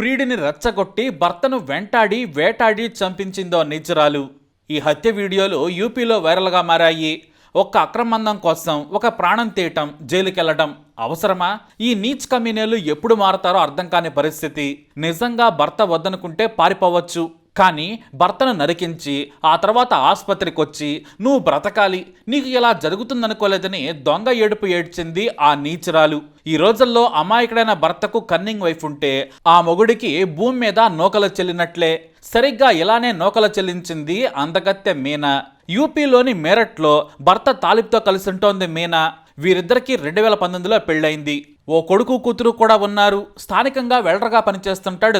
ప్రియుడిని రెచ్చగొట్టి భర్తను వెంటాడి వేటాడి చంపించిందో నిజరాలు. ఈ హత్య వీడియోలు యూపీలో వైరల్గా మారాయి. ఒక్క అక్రమందం కోసం ఒక ప్రాణం తీయటం, జైలుకెళ్లడం అవసరమా? ఈ నీచ్ కమీనేలు ఎప్పుడు మారతారో అర్థం కాని పరిస్థితి. నిజంగా భర్త వద్దనుకుంటే పారిపోవచ్చు, కానీ భర్తను నరికించి ఆ తర్వాత ఆసుపత్రికి వచ్చి నువ్వు బ్రతకాలి, నీకు ఇలా జరుగుతుందనుకోలేదని దొంగ ఏడుపు ఏడ్చింది ఆ నీచురాలు. ఈ రోజుల్లో అమాయకుడైన భర్తకు కన్నింగ్ వైఫ్ ఉంటే ఆ మొగుడికి భూమి మీద నూకలు చెల్లినట్లే. సరిగ్గా ఇలానే నూకలు చెల్లించింది అందగత్తె మీనా. యూపీలోని మేరట్లో భర్త తాలిబ్తో కలిసి ఉంటోంది మీనా. వీరిద్దరికీ 2019లో పెళ్ళైంది. ఓ కొడుకు కూతురు కూడా ఉన్నారు. స్థానికంగా వెల్డర్గా పనిచేస్తుంటాడు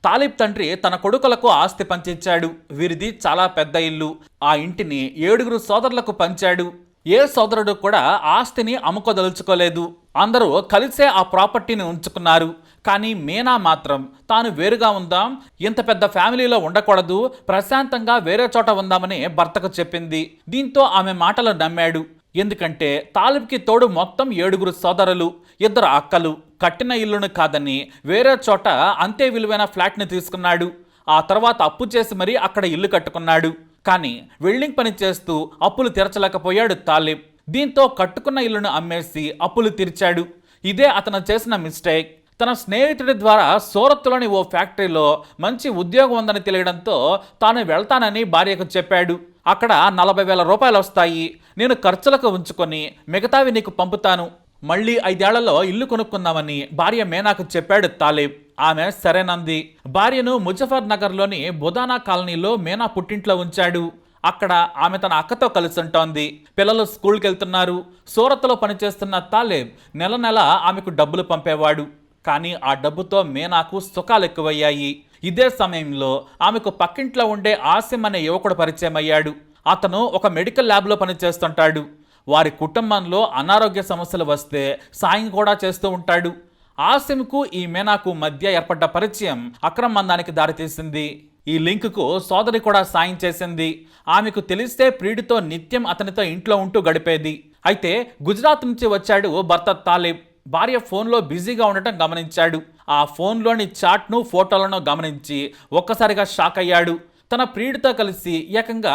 తాలిబ్ తండ్రి తన కొడుకులకు ఆస్తి పంచిచ్చాడు. వీరిది చాలా పెద్ద ఇల్లు. ఆ ఇంటిని 7 సోదరులకు పంచాడు. ఏ సోదరుడు కూడా ఆస్తిని అమ్ముకోదలుచుకోలేదు. అందరూ కలిసే ఆ ప్రాపర్టీని ఉంచుకున్నారు. కానీ మీనా మాత్రం తాను వేరుగా ఉందాం, ఇంత పెద్ద ఫ్యామిలీలో ఉండకూడదు, ప్రశాంతంగా వేరే చోట ఉందామని భర్తకు చెప్పింది. దీంతో ఆమె మాటలు నమ్మాడు. ఎందుకంటే తాలిబ్కి తోడు మొత్తం 7 సోదరులు, 2 అక్కలు. కట్టిన ఇల్లును కాదని వేరే చోట అంతే విలువైన ఫ్లాట్ని తీసుకున్నాడు. ఆ తర్వాత అప్పు చేసి మరీ అక్కడ ఇల్లు కట్టుకున్నాడు. కానీ వెల్డింగ్ పని చేస్తూ అప్పులు తీర్చలేకపోయాడు తాలిబ్. దీంతో కట్టుకున్న ఇల్లును అమ్మేసి అప్పులు తీర్చాడు. ఇదే అతను చేసిన మిస్టేక్. తన స్నేహితుడి ద్వారా సూరత్లోని ఓ ఫ్యాక్టరీలో మంచి ఉద్యోగం ఉందని తెలియడంతో తాను వెళ్తానని భార్యకు చెప్పాడు. అక్కడ 40,000 రూపాయలు వస్తాయి, నేను ఖర్చులకు ఉంచుకొని మిగతావి నీకు పంపుతాను, మళ్ళీ 5 ఏళ్లలో ఇల్లు కొనుక్కుందామని భార్య మీనాకు చెప్పాడు తాలిబ్. ఆమె సరేనంది. భార్యను ముజఫర్ నగర్లోని బుదానా కాలనీలో మీనా పుట్టింట్లో ఉంచాడు. అక్కడ ఆమె తన అక్కతో కలిసి ఉంటోంది. పిల్లలు స్కూల్కి వెళ్తున్నారు. సూరత్లో పనిచేస్తున్న తాలిబ్ నెల నెల ఆమెకు డబ్బులు పంపేవాడు. కానీ ఆ డబ్బుతో మీనాకు సుఖాలు ఎక్కువయ్యాయి. ఇదే సమయంలో ఆమెకు పక్కింట్లో ఉండే ఆసిమ్ అనే యువకుడు పరిచయం అయ్యాడు. అతను ఒక మెడికల్ ల్యాబ్లో పనిచేస్తుంటాడు. వారి కుటుంబంలో అనారోగ్య సమస్యలు వస్తే సాయం కూడా చేస్తూ ఉంటాడు. ఆసిమ్కు ఈ మీనాకు మధ్య ఏర్పడ్డ పరిచయం అక్రమందానికి దారితీసింది. ఈ లింకుకు సోదరి కూడా సాయం చేసింది. ఆమెకు తెలిస్తే ప్రియుడితో నిత్యం అతనితో ఇంట్లో ఉంటూ గడిపేది. అయితే గుజరాత్ నుంచి వచ్చాడు భర్త తాలిబ్. భార్య ఫోన్లో బిజీగా ఉండటం గమనించాడు. ఆ ఫోన్లోని చాట్ను, ఫోటోలను గమనించి ఒక్కసారిగా షాక్ అయ్యాడు. తన ప్రియుడితో కలిసి ఏకంగా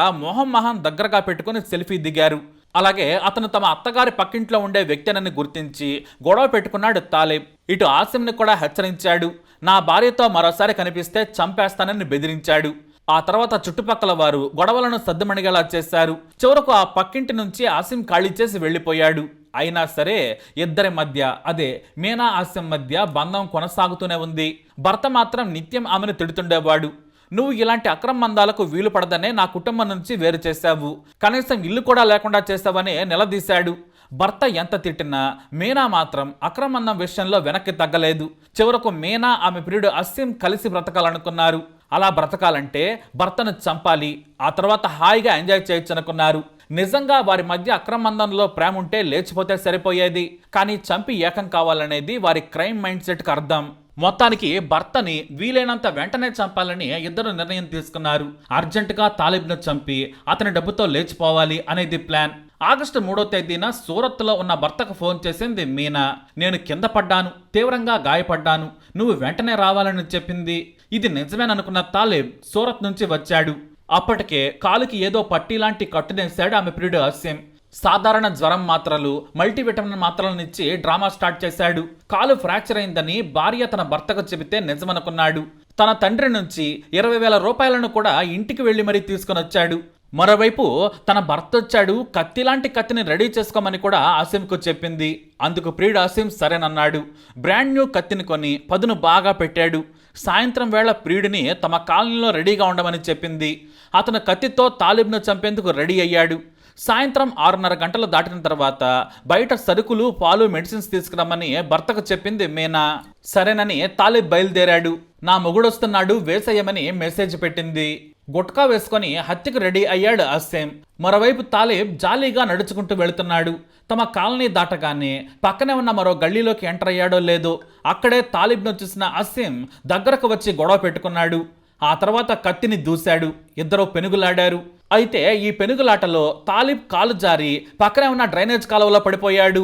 మొహం దగ్గరగా పెట్టుకుని సెల్ఫీ దిగారు. అలాగే అతను తమ అత్తగారి పక్కింట్లో ఉండే వ్యక్తినని గుర్తించి గొడవ పెట్టుకున్నాడు తాలిబ్. ఇటు ఆసిమ్ని కూడా హెచ్చరించాడు. నా భార్యతో మరోసారి కనిపిస్తే చంపేస్తానని బెదిరించాడు. ఆ తర్వాత చుట్టుపక్కల వారు గొడవలను సద్దుమణిగేలా చేశారు. చివరకు ఆ పక్కింటి నుంచి ఆసిమ్ ఖాళీ చేసి వెళ్ళిపోయాడు. అయినా సరే ఇద్దరి మధ్య, అదే మీనా ఆసిమ్ మధ్య బంధం కొనసాగుతూనే ఉంది. భర్త మాత్రం నిత్యం ఆమెను తిడుతుండేవాడు. నువ్వు ఇలాంటి అక్రమందాలకు వీలు పడదనే నా కుటుంబం నుంచి వేరు చేశావు, కనీసం ఇల్లు కూడా లేకుండా చేశావని నిలదీశాడు. భర్త ఎంత తిట్టినా మీనా మాత్రం అక్రమందం విషయంలో వెనక్కి తగ్గలేదు. చివరకు మీనా ఆమె ప్రియుడు అసీం కలిసి బ్రతకాలనుకున్నారు. అలా బ్రతకాలంటే భర్తను చంపాలి, ఆ తర్వాత హాయిగా ఎంజాయ్ చేయొచ్చు అనుకున్నారు. నిజంగా వారి మధ్య అక్రమందంలో ప్రేమ ఉంటే లేచిపోతే సరిపోయేది. కానీ చంపి ఏకం కావాలనేది వారి క్రైమ్ మైండ్ సెట్కి అర్థం. మొత్తానికి భర్తని వీలైనంత వెంటనే చంపాలని ఇద్దరు నిర్ణయం తీసుకున్నారు. అర్జెంటుగా తాలిబ్ను చంపి అతని డబ్బుతో లేచిపోవాలి అనేది ప్లాన్. ఆగస్టు 3వ తేదీన సూరత్లో ఉన్న భర్తకు ఫోన్ చేసింది మీనా. నేను కింద పడ్డాను, తీవ్రంగా గాయపడ్డాను, నువ్వు వెంటనే రావాలని చెప్పింది. ఇది నిజమేననుకున్న తాలిబ్ సూరత్ నుంచి వచ్చాడు. అప్పటికే కాలుకి ఏదో పట్టీలాంటి కట్టునేశాడు ఆమె ప్రియుడు అసీం. సాధారణ జ్వరం మాత్రలు, మల్టీవిటమిన్ మాత్రలనిచ్చి డ్రామా స్టార్ట్ చేశాడు. కాలు ఫ్రాక్చర్ అయిందని భార్య తన భర్తకు చెబితే నిజమనుకున్నాడు. తన తండ్రి నుంచి 20,000 రూపాయలను కూడా ఇంటికి వెళ్లి మరీ తీసుకుని వచ్చాడు. మరోవైపు తన భర్త వచ్చాడు, కత్తిలాంటి కత్తిని రెడీ చేసుకోమని కూడా ఆసిమ్కు చెప్పింది. అందుకు ప్రియుడు అసీం సరేనన్నాడు. బ్రాండ్ న్యూ కత్తిని కొని పదును బాగా పెట్టాడు. సాయంత్రం వేళ ప్రియుడిని తమ కాలనీలో రెడీగా ఉండమని చెప్పింది. అతను కత్తితో తాలిబ్ను చంపేందుకు రెడీ అయ్యాడు. సాయంత్రం 6:30 గంటలు దాటిన తర్వాత బయట సరుకులు, పాలు, మెడిసిన్స్ తీసుకురమ్మని భర్తకు చెప్పింది మీనా. సరేనని తాలిబ్ బయలుదేరాడు. నా మొగుడొస్తున్నాడు, వేసేయమని మెసేజ్ పెట్టింది. గుట్కా వేసుకొని హత్యకు రెడీ అయ్యాడు అసీం. మరోవైపు తాలిబ్ జాలీగా నడుచుకుంటూ వెళుతున్నాడు. తమ కాలనీ దాటగానే పక్కనే ఉన్న మరో గల్లీలోకి ఎంటర్ అయ్యాడో లేదో అక్కడే తాలిబ్ను చూసిన అసీం దగ్గరకు వచ్చి గొడవ పెట్టుకున్నాడు. ఆ తర్వాత కత్తిని దూశాడు. ఇద్దరు పెనుగులాడారు. అయితే ఈ పెనుగులాటలో తాలిబ్ కాలు జారి పక్కనే ఉన్న డ్రైనేజ్ కాలువలో పడిపోయాడు.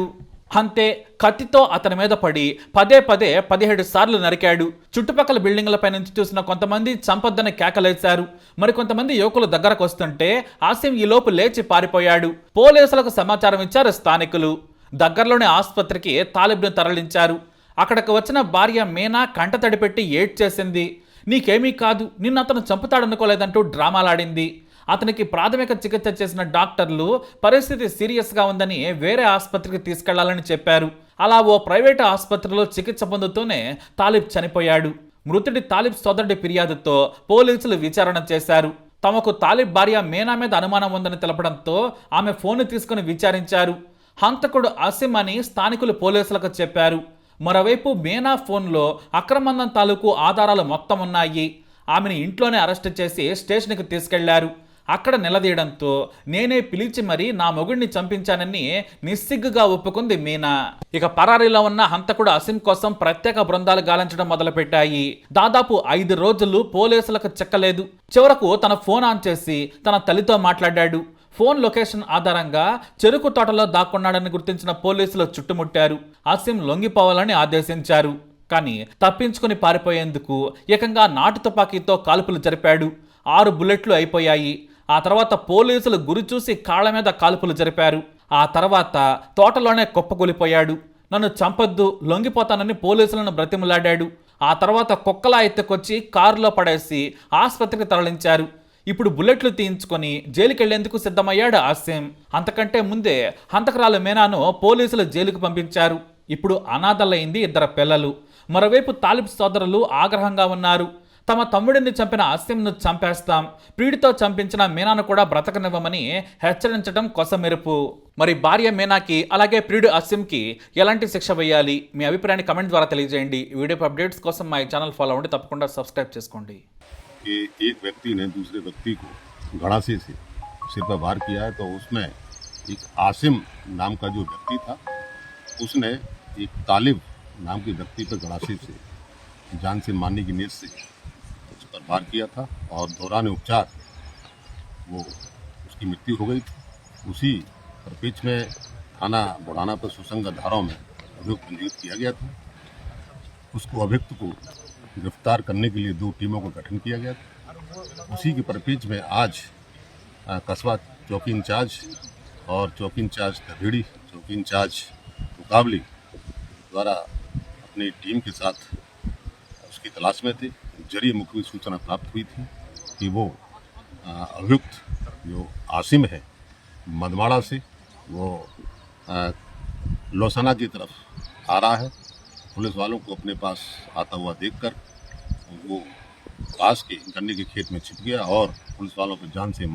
అంతే కత్తితో అతని మీద పడి పదే పదే 17 సార్లు నరికాడు. చుట్టుపక్కల బిల్డింగ్లపై నుంచి చూసిన కొంతమంది చంపొద్దని కేకలేశారు. మరికొంతమంది యువకులు దగ్గరకు వస్తుంటే ఆసిం ఈలోపు లేచి పారిపోయాడు. పోలీసులకు సమాచారం ఇచ్చారు స్థానికులు. దగ్గరలోని ఆసుపత్రికి తాలిబ్ను తరలించారు. అక్కడికి వచ్చిన భార్య మీనా కంటతడి పెట్టి ఏడ్చేసింది. నీకేమీ కాదు, నిన్ను అతను చంపుతాడనుకోలేదంటూ డ్రామాలాడింది. అతనికి ప్రాథమిక చికిత్స చేసిన డాక్టర్లు పరిస్థితి సీరియస్గా ఉందని వేరే ఆసుపత్రికి తీసుకెళ్లాలని చెప్పారు. అలా ఓ ప్రైవేటు ఆసుపత్రిలో చికిత్స పొందుతూనే తాలిబ్ చనిపోయాడు. మృతుడి తాలిబ్ సోదరుడి ఫిర్యాదుతో పోలీసులు విచారణ చేశారు. తమకు తాలిబ్ భార్య మీనా మీద అనుమానం ఉందని తెలపడంతో ఆమె ఫోన్ తీసుకుని విచారించారు. హంతకుడు ఆసిం అని స్థానికులు పోలీసులకు చెప్పారు. మరోవైపు మీనా ఫోన్లో అక్రమందం తాలూకు ఆధారాలు మొత్తం ఉన్నాయి. ఆమెను ఇంట్లోనే అరెస్టు చేసి స్టేషన్కి తీసుకెళ్లారు. అక్కడ నిలదీయడంతో నేనే పిలిచి మరీ నా మొగుడిని చంపించానని నిస్సిగ్గుగా ఒప్పుకుంది మీనా. ఇక పరారీలో ఉన్న హంతకుడు అసిం కోసం ప్రత్యేక బృందాలు గాలించడం మొదలుపెట్టాయి. దాదాపు 5 రోజులు పోలీసులకు చెక్కలేదు. చివరకు తన ఫోన్ ఆన్ చేసి తన తల్లితో మాట్లాడాడు. ఫోన్ లొకేషన్ ఆధారంగా చెరుకు తోటలో దాక్కున్నాడని గుర్తించిన పోలీసులు చుట్టుముట్టారు. అసిం లొంగిపోవాలని ఆదేశించారు. కానీ తప్పించుకుని పారిపోయేందుకు ఏకంగా నాటు తుపాకీతో కాల్పులు జరిపాడు. 6 బుల్లెట్లు అయిపోయాయి. ఆ తర్వాత పోలీసులు గురి చూసి కాళ్ల మీద కాల్పులు జరిపారు. ఆ తర్వాత తోటలోనే కుప్పకూలిపోయాడు. నన్ను చంపొద్దు, లొంగిపోతానని పోలీసులను బ్రతిమలాడాడు. ఆ తర్వాత కుక్కలా ఎత్తుకొచ్చి కారులో పడేసి ఆసుపత్రికి తరలించారు. ఇప్పుడు బుల్లెట్లు తీయించుకొని జైలుకెళ్లేందుకు సిద్ధమయ్యాడు ఆసిం. అంతకంటే ముందే హంతకురాలు మీనాను పోలీసులు జైలుకు పంపించారు. ఇప్పుడు అనాథలైంది 2 పిల్లలు. మరోవైపు తాలిబ్ సోదరులు ఆగ్రహంగా ఉన్నారు. తమ తమ్ముడిని చంపిన ఆసింను చంపేస్తాం, ప్రియుడితో చంపించిన మీనాను కూడా బ్రతకనివ్వమని హెచ్చరించడం కొసమెరుపు. మరి భార్య మీనాకి అలాగే ప్రియుడు అసిమ్కి ఎలాంటి శిక్ష వేయాలి? మీ అభిప్రాయాన్ని కమెంట్ ద్వారా తెలియజేయండి. వీడియో అప్డేట్స్ కోసం మా ఛానల్ ఫాలో అవ్వండి. తప్పకుండా సబ్స్క్రైబ్ చేసుకోండి. कि एक व्यक्ति ने दूसरे व्यक्ति को गड़ासे से सिर पर वार किया है, तो उसमें एक आसिम नाम का जो व्यक्ति था उसने एक तालिब नाम के व्यक्ति पर गड़ासे से जान से मारने की नीयत से उस पर वार किया था और दौरान उपचार वो उसकी मृत्यु हो गई थी। उसी परिप्रेक्ष्य में थाना बुढ़ाना पर सुसंगत धाराओं में अभियुक्त पंजीकृत किया गया था। उसको अभियुक्त को गिरफ्तार करने के लिए 2 टीमों का गठन किया गया था। उसी के परिप्रेक्ष्य में आज कस्बा चौकी इंचार्ज और चौकी इंचार्ज दभेड़ी, चौकी इंचार्ज मुकाबली द्वारा अपनी टीम के साथ उसकी तलाश में थे। जरिए मुखबिर सूचना प्राप्त हुई थी कि वो अभियुक्त जो आसिम है मदमाड़ा से, वो लौसाना की तरफ आ रहा है। पुलिस वालों को अपने पास आता हुआ देखकर वो पास के गन्ने के खेत में छिप गया और पुलिस वालों को जान से